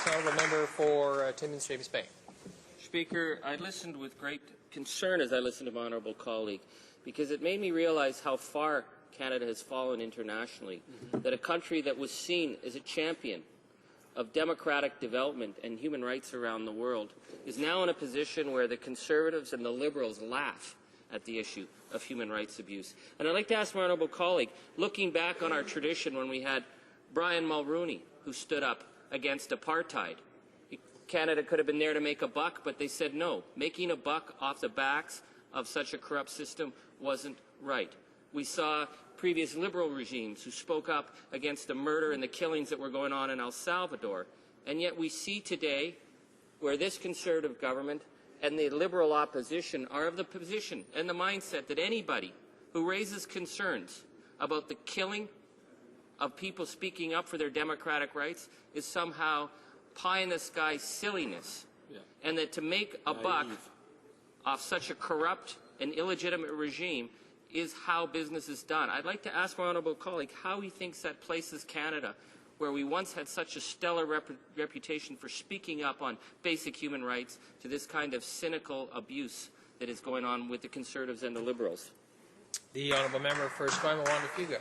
Honourable member for Timmins, James Bay. Speaker, I listened with great concern as I listened to my honourable colleague, because it made me realize how far Canada has fallen internationally, that a country that was seen as a champion of democratic development and human rights around the world is now in a position where the Conservatives and the Liberals laugh at the issue of human rights abuse. And I'd like to ask my honourable colleague, looking back on our tradition when we had Brian Mulroney, who stood up against apartheid. Canada could have been there to make a buck, but they said no. Making a buck off the backs of such a corrupt system wasn't right. We saw previous Liberal regimes who spoke up against the murder and the killings that were going on in El Salvador. And yet we see today where this Conservative government and the Liberal opposition are of the position and the mindset that anybody who raises concerns about the killing of people speaking up for their democratic rights is somehow pie-in-the-sky silliness, and that to make a buck off such a corrupt and illegitimate regime is how business is done. I'd like to ask my honourable colleague how he thinks that places Canada, where we once had such a stellar reputation for speaking up on basic human rights, to this kind of cynical abuse that is going on with the Conservatives and the Liberals. The honourable member for Esquimalt-Waundifuga.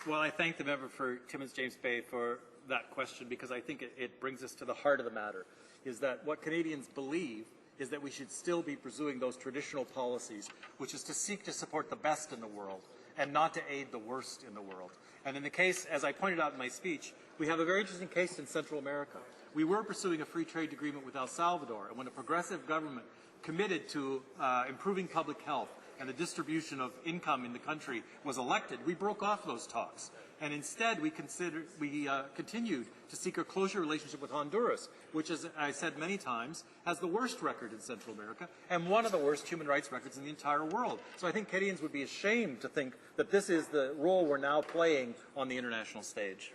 Well, I thank the member for Timmins James Bay for that question, because I think it brings us to the heart of the matter, is that what Canadians believe is that we should still be pursuing those traditional policies, which is to seek to support the best in the world and not to aid the worst in the world. And in the case, as I pointed out in my speech, we have a very interesting case in Central America. We were pursuing a free trade agreement with El Salvador, and when a progressive government committed to improving public health and the distribution of income in the country was elected, we broke off those talks. And instead, we continued to seek a closer relationship with Honduras, which, as I said many times, has the worst record in Central America and one of the worst human rights records in the entire world. So I think Canadians would be ashamed to think that this is the role we're now playing on the international stage.